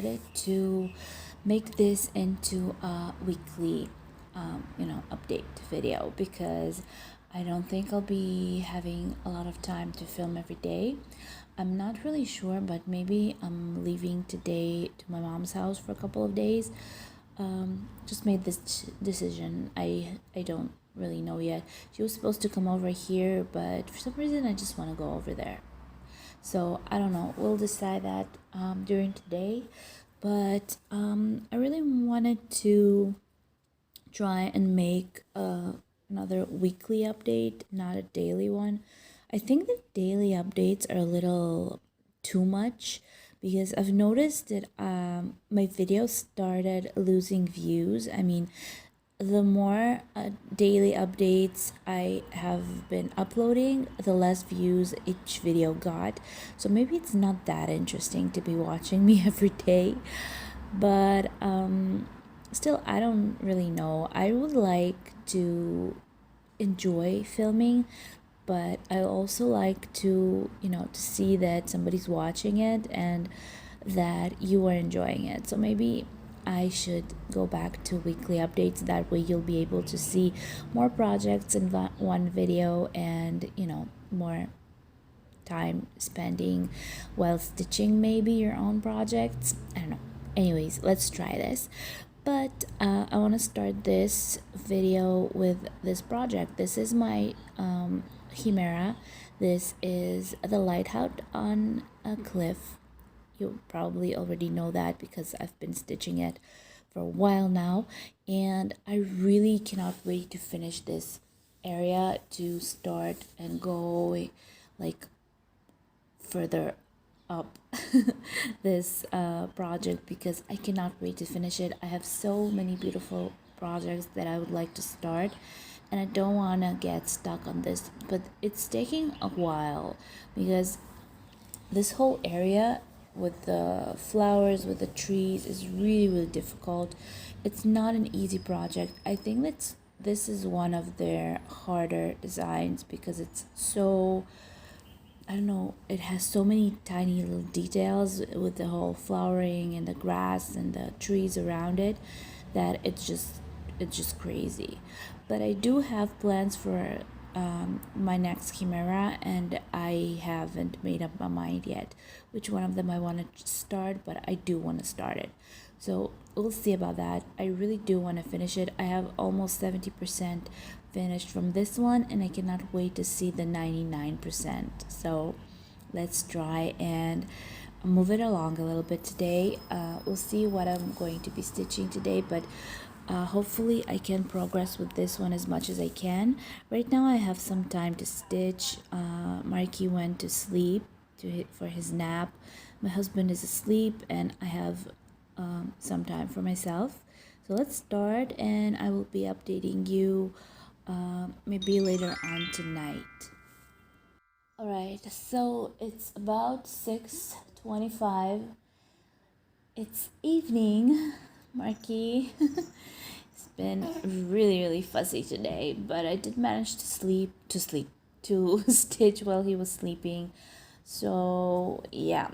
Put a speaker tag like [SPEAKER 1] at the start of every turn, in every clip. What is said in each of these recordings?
[SPEAKER 1] decided to make this into a weekly update video because I don't think I'll be having a lot of time to film every day. I'm not really sure, but maybe I'm leaving today to my mom's house for a couple of days. Just made this decision. I don't really know yet. She was supposed to come over here, but for some reason I just want to go over there. So I don't know. We'll decide that during today. But I really wanted to try and make another weekly update, not a daily one. I think the daily updates are a little too much because I've noticed that my videos started losing views. I mean, the more daily updates I have been uploading, the less views each video got. So maybe it's not that interesting to be watching me every day. But still, I don't really know. I would like to enjoy filming, but I also like to see that somebody's watching it and that you are enjoying it. So maybe I should go back to weekly updates. That way you'll be able to see more projects in one video and more time spending while stitching maybe your own projects. I don't know. Anyways, let's try this. But I want to start this video with this project. This is my Chimera. This is the lighthouse on a cliff. You probably already know that because I've been stitching it for a while now, and I really cannot wait to finish this area to start and go like further up this project because I cannot wait to finish it. I have so many beautiful projects that I would like to start, and I don't want to get stuck on this, but it's taking a while because this whole area with the flowers, with the trees, is really difficult. It's not an easy project. I think this is one of their harder designs because it's so, I don't know, it has so many tiny little details with the whole flowering and the grass and the trees around it that it's just crazy. But I do have plans for my next Chimera, and I haven't made up my mind yet which one of them I want to start, but I do want to start it. So we'll see about that. I really do want to finish it. I have almost 70% finished from this one, and I cannot wait to see the 99%. So let's try and move it along a little bit today. We'll see what I'm going to be stitching today, but hopefully I can progress with this one as much as I can. Right now I have some time to stitch. Marky went to sleep for his nap. My husband is asleep, and I have some time for myself. So let's start, and I will be updating you maybe later on tonight. Alright, so it's about 6:25. It's evening. Marky it's been really fuzzy today, but I did manage to stitch while he was sleeping. So yeah,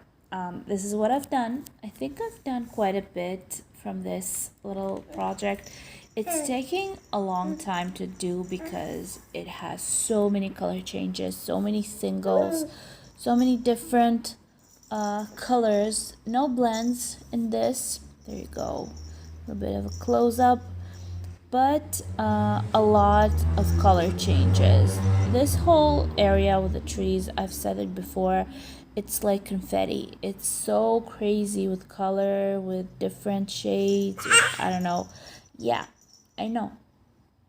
[SPEAKER 1] this is what I've done. I think I've done quite a bit from this little project. It's taking a long time to do because it has so many color changes, so many singles, so many different colors, no blends in this. There you go, a little bit of a close-up, but a lot of color changes. This whole area with the trees, I've said it before, it's like confetti. It's so crazy with color, with different shades. I don't know. Yeah, I know.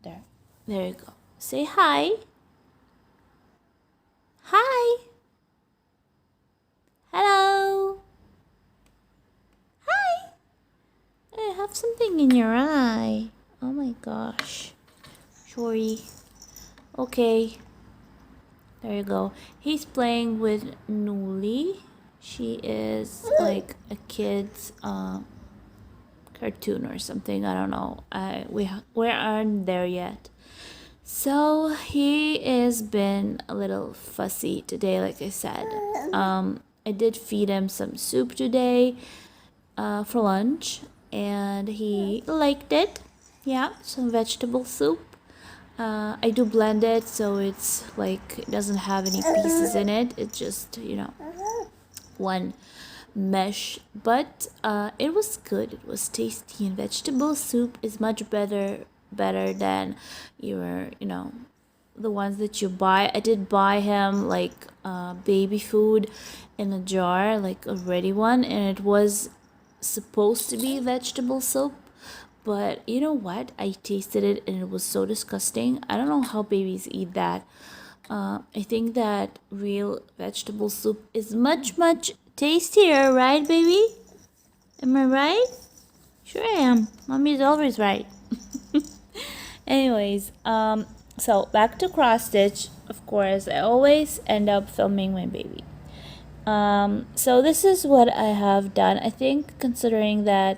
[SPEAKER 1] There you go. Say hi. Hi. Hello. Hi. I have something in your eye. Oh my gosh. Sorry. Okay. There you go. He's playing with Nuli. She is like a kid's cartoon or something. I don't know. We aren't there yet. So he has been a little fussy today, like I said. I did feed him some soup today. for lunch, and he liked it. Yeah, some vegetable soup. I do blend it so it's like it doesn't have any pieces in it. It's just, you know, one mesh, but it was good. It was tasty, and vegetable soup is much better than your, you know, the ones that you buy. I did buy him like baby food in a jar, like a ready one, and it was supposed to be vegetable soup, but you know what, I tasted it and it was so disgusting. I don't know how babies eat that. I think that real vegetable soup is much tastier, right, baby? Am I right? Sure I am. Mommy's always right. Anyways, so back to cross stitch. Of course, I always end up filming my baby. So this is what I have done. I think considering that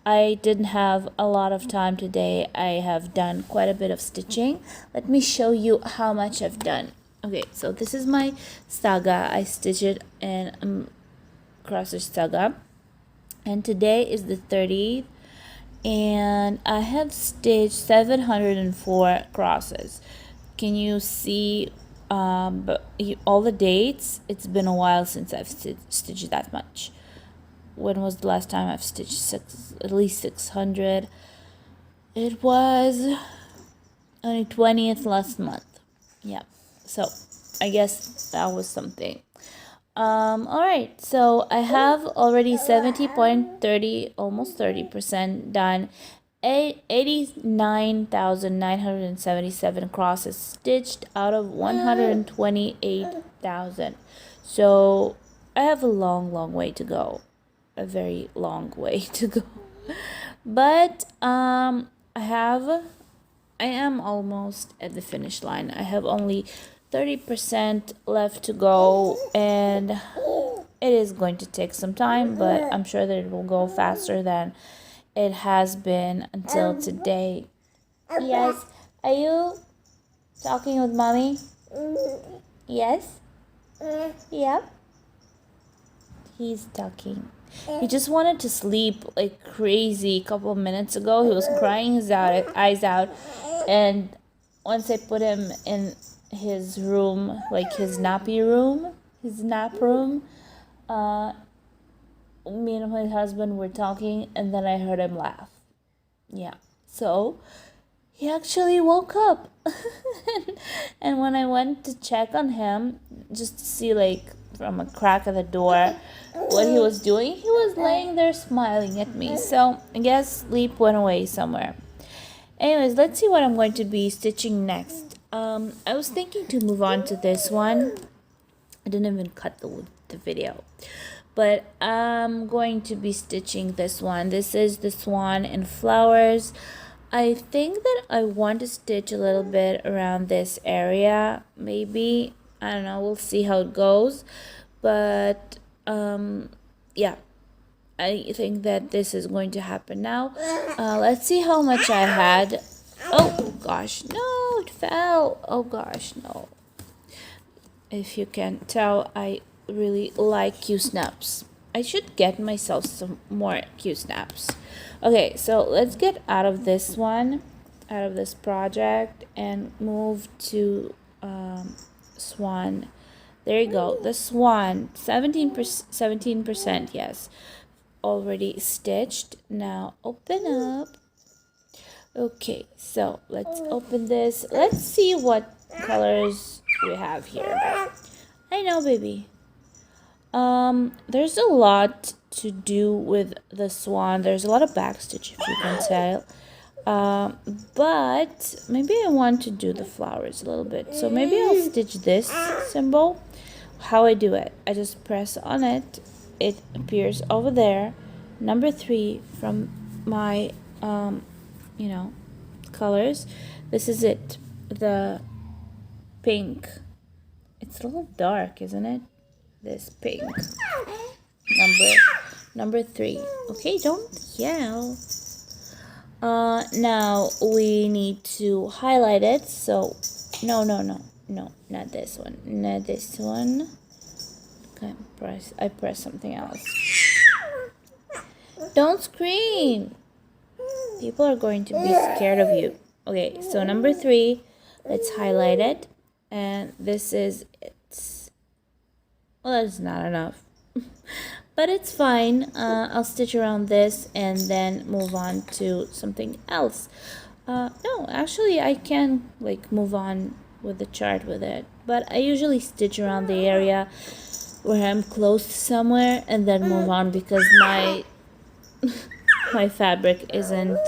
[SPEAKER 1] I didn't have a lot of time today, I have done quite a bit of stitching. Let me show you how much I've done. Okay, so this is my saga. I stitched it in cross stitch saga, and today is the 30th, and I have stitched 704 crosses. Can you see all the dates? It's been a while since I've stitched that much. When was the last time I've stitched at least 600? It was only 20th last month. Yeah, so I guess that was something. All right, so I have already 70.30, almost 30% done. 89,977 crosses stitched out of 128,000. So I have a long way to go. A very long way to go. But I am almost at the finish line. I have only 30% left to go, and it is going to take some time, but I'm sure that it will go faster than it has been until today. Yes, are you talking with mommy? Yes? Yep. He's talking. He just wanted to sleep like crazy a couple of minutes ago. He was crying his eyes out, and once I put him in his room, like his nappy room, his nap room, me and my husband were talking, and then I heard him laugh. Yeah, so he actually woke up. And when I went to check on him, just to see like from a crack of the door what he was doing, he was laying there smiling at me. So I guess sleep went away somewhere. Anyways, let's see what I'm going to be stitching next. I was thinking to move on to this one. I didn't even cut the video, but I'm going to be stitching this one. This is the swan in flowers. I think that I want to stitch a little bit around this area, maybe. I don't know, we'll see how it goes. But yeah, I think that this is going to happen now. Let's see how much I had. Oh gosh, no, it fell. Oh gosh, no. If you can tell, I really like Q-snaps. I should get myself some more Q-snaps. Okay, so let's get out of this one, out of this project, and move to swan. There you go, the swan, 17%, yes, already stitched. Now open up. Okay, so let's open this. Let's see what colors we have here. I know, baby. There's a lot to do with the swan. There's a lot of backstitch, if you can tell. But maybe I want to do the flowers a little bit. So maybe I'll stitch this symbol. How I do it, I just press on it. It appears over there. Number 3 from my you know, colors. This is it, the pink. It's a little dark, isn't it? This pink. Number 3. Okay, don't yell. Now we need to highlight it. So no, not this one. Not this one. Okay, I press something else. don't scream. People are going to be scared of you. Okay, so number 3, let's highlight it. And this is it. Well, that's not enough. But it's fine. I'll stitch around this and then move on to something else. No, actually I can like move on with the chart with it. But I usually stitch around the area where I'm close to somewhere and then move on because my fabric isn't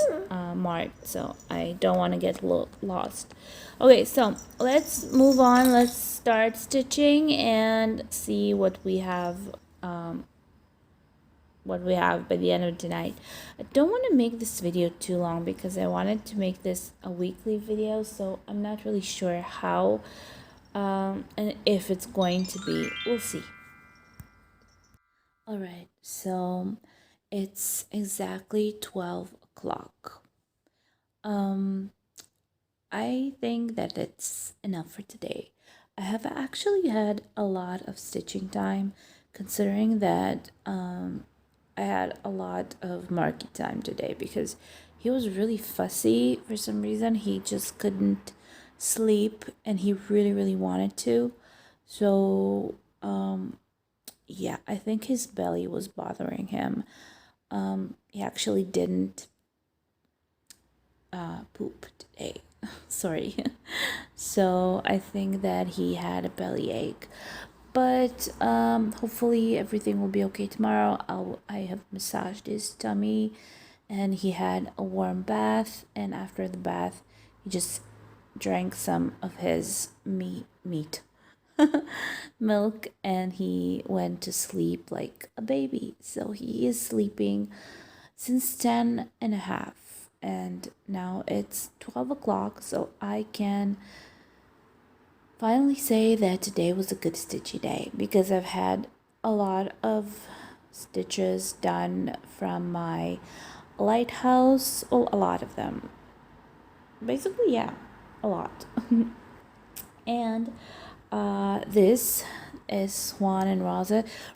[SPEAKER 1] marked, so I don't want to get lost. Okay, so let's move on. Let's start stitching and see what we have by the end of tonight. I don't want to make this video too long because I wanted to make this a weekly video, so I'm not really sure how and if it's going to be. We'll see. All right, so it's exactly 12 o'clock. I think that it's enough for today. I have actually had a lot of stitching time, considering that I had a lot of Marky time today because he was really fussy for some reason. He just couldn't sleep and he really wanted to. So yeah, I think his belly was bothering him. He actually didn't poop today. Sorry. So I think that he had a belly ache. But hopefully everything will be okay tomorrow. I have massaged his tummy and he had a warm bath, and after the bath he just drank some of his meat milk, and he went to sleep like a baby. So he is sleeping since 10:30, and now it's 12 o'clock, so I can finally say that today was a good stitchy day because I've had a lot of stitches done from my lighthouse. Oh, a lot of them. Basically, yeah, a lot. And this is Swan and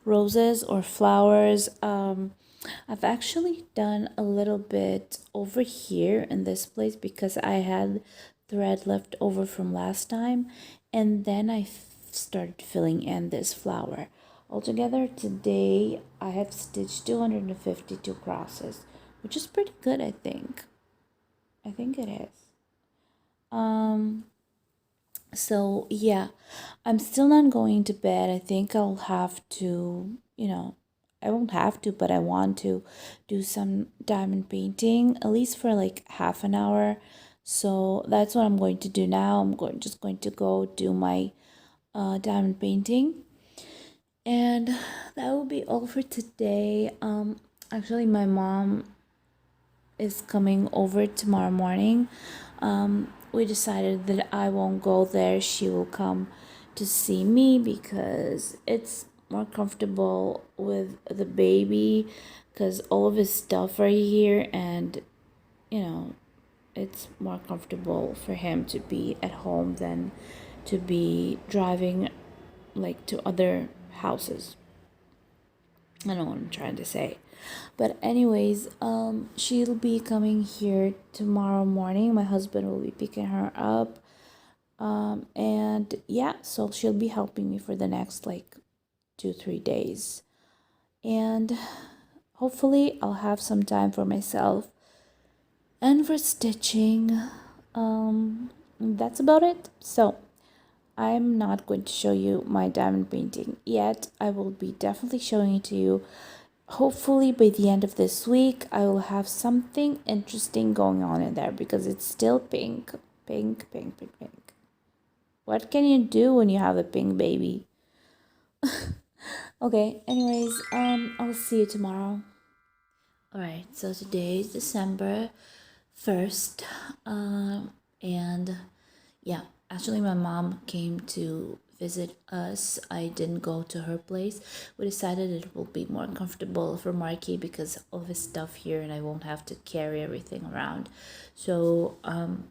[SPEAKER 1] roses or flowers. I've actually done a little bit over here in this place because I had thread left over from last time, and then I started filling in this flower. Altogether today I have stitched 252 crosses, which is pretty good. I think it is. So yeah, I'm still not going to bed. I think I'll have to, I won't have to, but I want to do some diamond painting at least for like half an hour. So that's what I'm going to do now. Just going to go do my diamond painting, and that will be all for today. Actually, my mom is coming over tomorrow morning. We decided that I won't go there. She will come to see me because it's more comfortable with the baby because all of his stuff are here, and it's more comfortable for him to be at home than to be driving like to other houses. I don't know what I'm trying to say. But anyways, she'll be coming here tomorrow morning. My husband will be picking her up. And yeah, so she'll be helping me for the next like 2-3 days. And hopefully I'll have some time for myself and for stitching. That's about it. So I'm not going to show you my diamond painting yet. I will be definitely showing it to you. Hopefully by the end of this week I will have something interesting going on in there because it's still pink. What can you do when you have a pink baby? Okay, anyways, I'll see you tomorrow. Alright, so today is December 1st, and yeah, actually my mom came to visit us. I didn't go to her place. We decided it will be more comfortable for Marky because of his stuff here and I won't have to carry everything around. So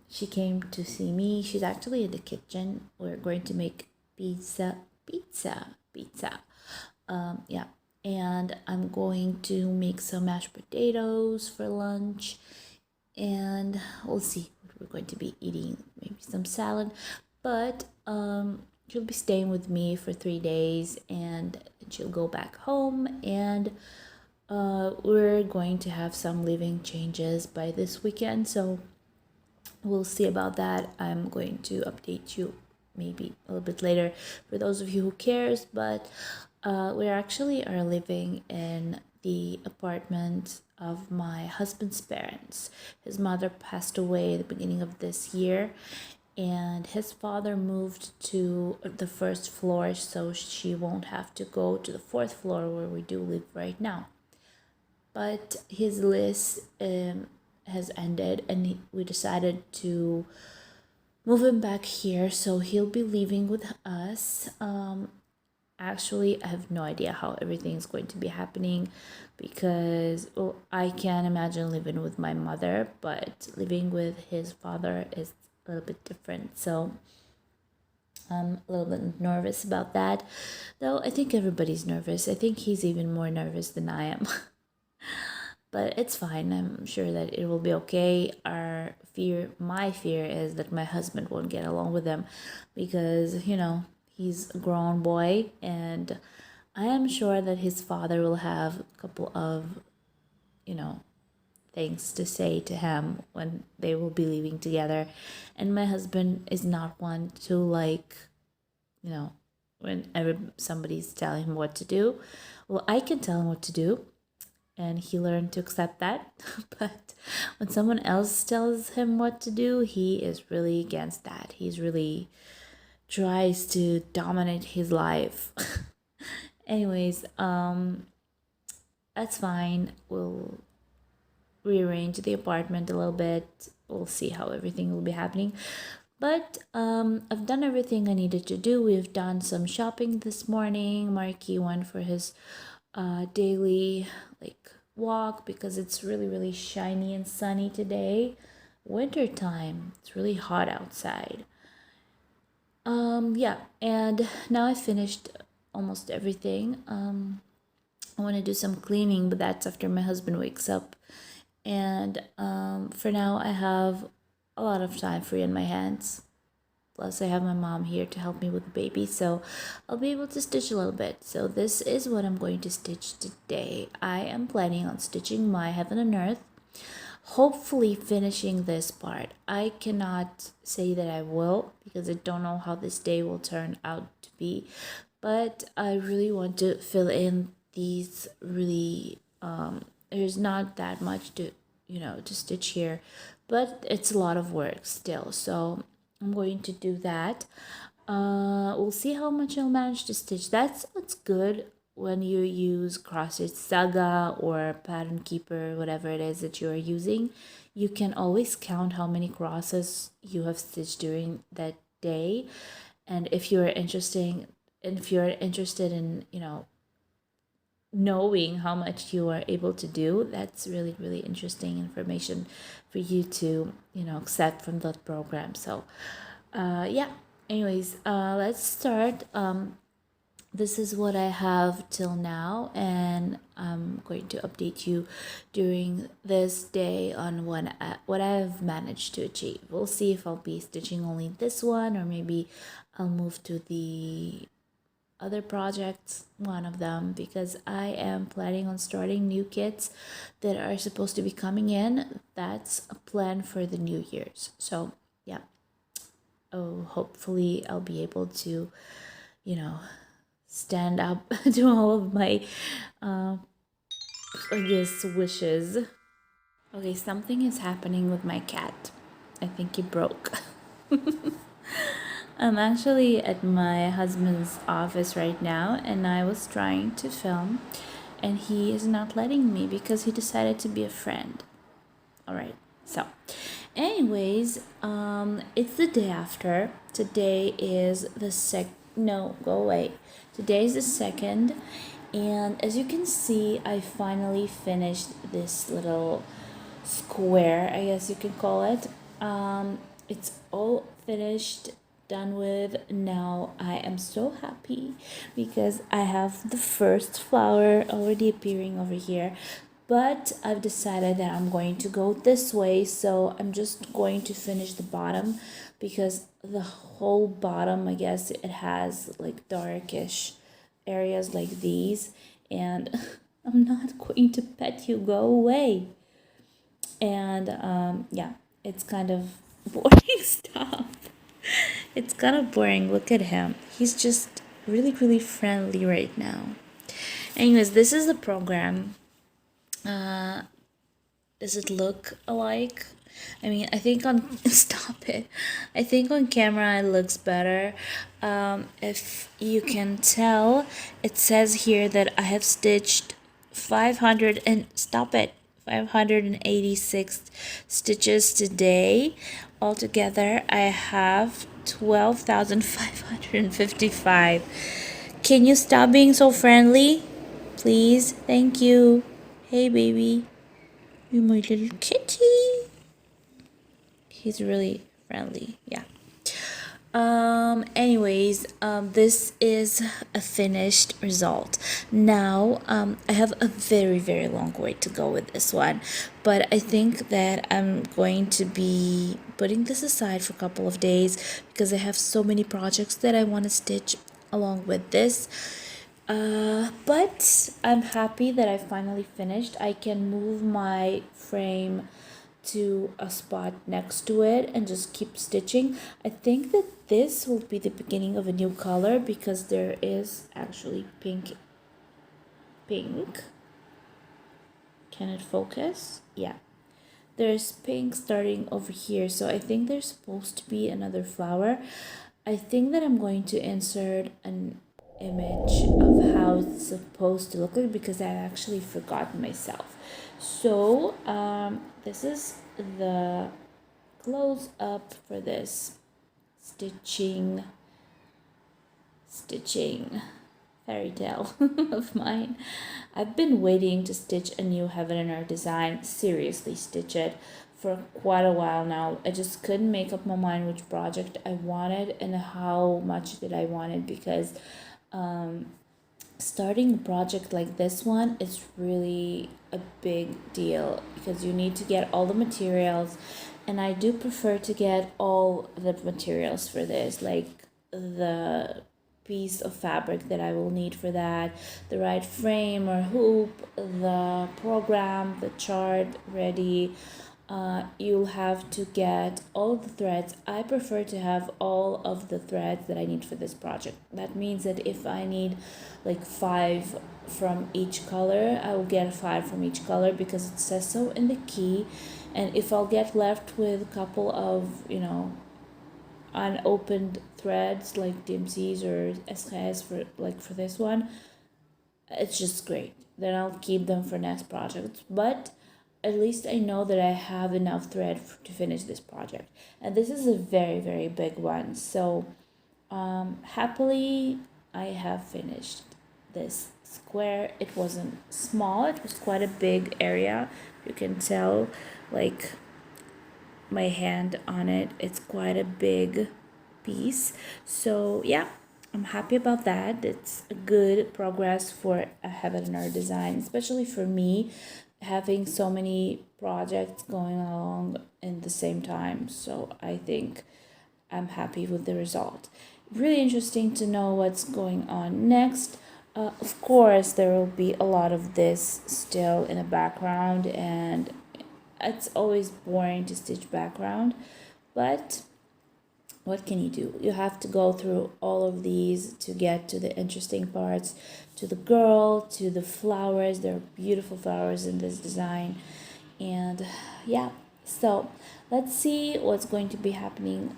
[SPEAKER 1] she came to see me. She's actually in the kitchen. We're going to make pizza. Yeah, and I'm going to make some mashed potatoes for lunch, and we'll see what we're going to be eating. Maybe some salad, but she'll be staying with me for 3 days, and she'll go back home, and we're going to have some living changes by this weekend, so we'll see about that. I'm going to update you maybe a little bit later for those of you who cares, but we actually are living in the apartment of my husband's parents. His mother passed away at the beginning of this year, and his father moved to the first floor, so she won't have to go to the fourth floor where we do live right now. But his list has ended, and we decided to move him back here, so he'll be leaving with us. Actually, I have no idea how everything is going to be happening, because I can imagine living with my mother, but living with his father is a little bit different, so I'm a little bit nervous about that, though I think everybody's nervous. I think he's even more nervous than I am. But it's fine. I'm sure that it will be okay. My fear is that my husband won't get along with him, because, he's a grown boy, and I am sure that his father will have a couple of, things to say to him when they will be living together. And my husband is not one to whenever somebody's telling him what to do. Well, I can tell him what to do, and he learned to accept that. But when someone else tells him what to do, he is really against that. He's really tries to dominate his life. Anyways, that's fine. We'll rearrange the apartment a little bit. We'll see how everything will be happening. But I've done everything I needed to do. We've done some shopping this morning. Marky went for his daily walk, because it's really, really shiny and sunny today. Winter time. It's really hot outside. Yeah, and now I finished almost everything. I want to do some cleaning, but that's after my husband wakes up. And for now, I have a lot of time free in my hands. Plus, I have my mom here to help me with the baby, so I'll be able to stitch a little bit. So this is what I'm going to stitch today. I am planning on stitching my Heaven and Earth, hopefully finishing this part. I cannot say that I will, because I don't know how this day will turn out to be, but I really want to fill in these really there's not that much to stitch here, but it's a lot of work still, so I'm going to do that. We'll see how much I'll manage to stitch. That's what's good when you use Cross Stitch Saga or Pattern Keeper, whatever it is that you are using. You can always count how many crosses you have stitched during that day, and if you're interested in knowing how much you are able to do, that's really, really interesting information for you to accept from that program. So yeah, anyways, let's start. This is what I have till now, and I'm going to update you during this day on what I've managed to achieve. We'll see if I'll be stitching only this one, or maybe I'll move to the other projects, one of them, because I am planning on starting new kits that are supposed to be coming in. That's a plan for the New Year's. So yeah, hopefully I'll be able to stand up to all of my wishes. Okay, something is happening with my cat. I think he broke. I'm actually at my husband's office right now, and I was trying to film, and he is not letting me because he decided to be a friend. All right, so anyways, it's the day after. Today is the no, go away. Today is the 2nd, and as you can see, I finally finished this little square, I guess you can call it. It's all finished, done with. Now I am so happy because I have the first flower already appearing over here, but I've decided that I'm going to go this way, so I'm just going to finish the bottom because the whole bottom, I guess, it has like darkish areas like these, and I'm not going to pet you, go away. And yeah, it's kind of boring stuff. It's kind of boring. Look at him. He's just really, really friendly right now. Anyways, this is the program. Does it look alike? I mean, I think on stop it. I think on camera it looks better. If you can tell, it says here that I have stitched 500 and stop it. 586 stitches today. Altogether, I have 12,555. Can you stop being so friendly? Please? Thank you. Hey, baby. You're my little kitty. He's really friendly. Yeah. This is a finished result. Now, I have a very, very long way to go with this one, but I think that I'm going to be putting this aside for a couple of days because I have so many projects that I want to stitch along with this. But I'm happy that I finally finished. I can move my frame to a spot next to it and just keep stitching. I think that this will be the beginning of a new color because there is actually pink. Can it focus? Yeah. There's pink starting over here, so I think there's supposed to be another flower. I think that I'm going to insert an image of how it's supposed to look like because I actually forgotten myself. So this is the close up for this stitching fairy tale of mine. I've been waiting to stitch a new Heaven and Earth design, seriously stitch it, for quite a while now. I just couldn't make up my mind which project I wanted and how much did I want it because starting a project like this one is really a big deal because you need to get all the materials, and I do prefer to get all the materials for this, like the piece of fabric that I will need for that, the right frame or hoop, the program, the chart ready. You'll have to get all the threads. I prefer to have all of the threads that I need for this project. That means that if I need like 5 from each color, I will get 5 from each color because it says so in the key. And if I'll get left with a couple of, unopened threads like DMCs or SKS for this one, it's just great. Then I'll keep them for next projects. But at least I know that I have enough thread to finish this project. And this is a very, very big one. So happily, I have finished this square. It wasn't small. It was quite a big area. You can tell, like, my hand on it. It's quite a big piece. So yeah, I'm happy about that. It's a good progress for a Heaven and Earth design, especially for me having so many projects going along in the same time. So I think I'm happy with the result. Really interesting to know what's going on next. Of course, there will be a lot of this still in the background, and it's always boring to stitch background, but what can you do? You have to go through all of these to get to the interesting parts, to the girl, to the flowers. There are beautiful flowers in this design. And yeah, so let's see what's going to be happening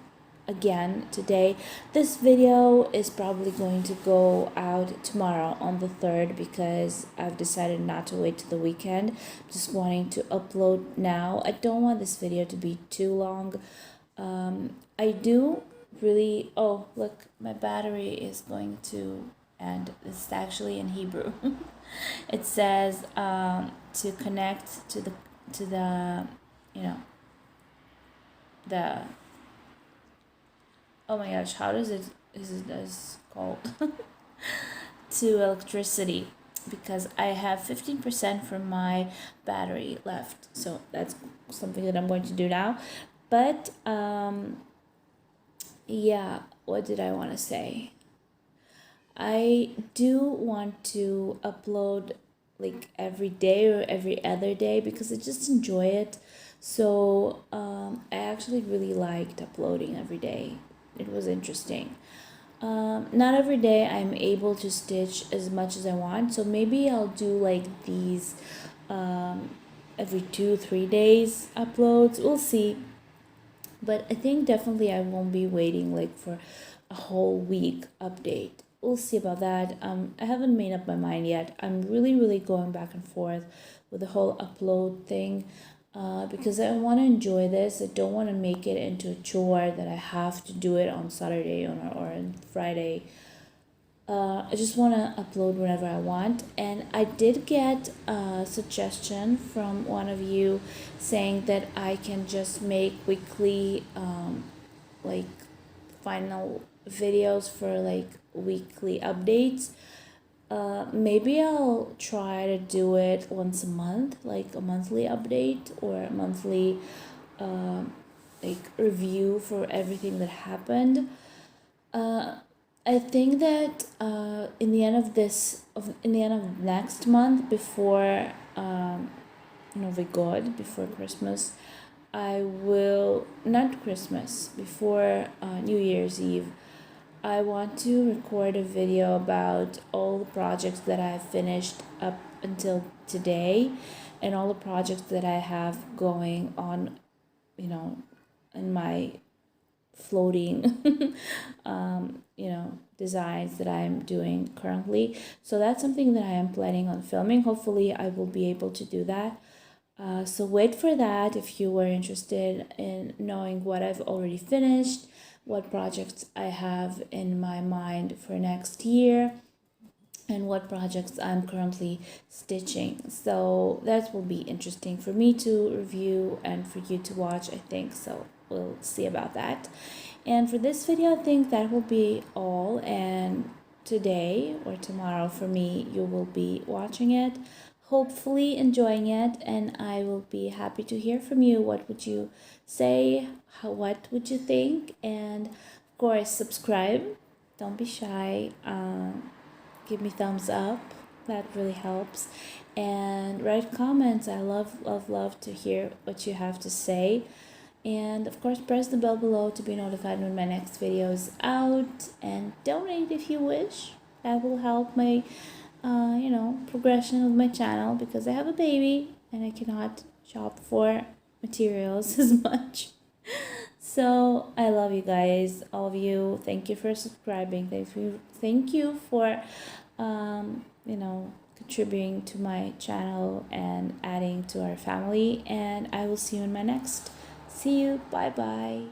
[SPEAKER 1] again today. This video is probably going to go out tomorrow on the 3rd because I've decided not to wait till the weekend. I'm just wanting to upload now. I don't want this video to be too long. I do really, oh look, my battery is going to end. This is actually in Hebrew. It says to connect to the the oh my gosh, how does it is it as called to electricity, because I have 15% from my battery left. So that's something that I'm going to do now. But yeah, what did I want to say? I do want to upload like every day or every other day because I just enjoy it. So I actually really liked uploading every day. It was interesting. Not every day I'm able to stitch as much as I want, so maybe I'll do like these um, every 2 3 days uploads. We'll see, but I think definitely I won't be waiting like for a whole week update. We'll see about that. I haven't made up my mind yet. I'm really going back and forth with the whole upload thing. Because I want to enjoy this. I don't want to make it into a chore that I have to do it on Saturday or on Friday. I just want to upload whenever I want. And I did get a suggestion from one of you saying that I can just make weekly, like, final videos for like weekly updates. Maybe I'll try to do it once a month, like a monthly update or a monthly uh, like review for everything that happened. I think that in the end of next month, before Novi God, before Christmas, I will not Christmas, before New Year's Eve. I want to record a video about all the projects that I've finished up until today and all the projects that I have going on, in my floating, designs that I'm doing currently. So that's something that I am planning on filming. Hopefully, I will be able to do that. So wait for that if you were interested in knowing what I've already finished, what projects I have in my mind for next year, and what projects I'm currently stitching. So that will be interesting for me to review and for you to watch, I think. So we'll see about that. And for this video, I think that will be all. And today or tomorrow for me, you will be watching it, hopefully enjoying it, and I will be happy to hear from you. What would you say? What would you think? And of course, subscribe. Don't be shy. Give me thumbs up. That really helps. And write comments. I love to hear what you have to say. And of course, press the bell below to be notified when my next video is out. And donate if you wish. That will help my, progression of my channel, because I have a baby and I cannot shop for materials as much. So I love you guys, all of you. Thank you for subscribing. Thank you for, contributing to my channel and adding to our family. And I will see you in my next. See you. Bye bye.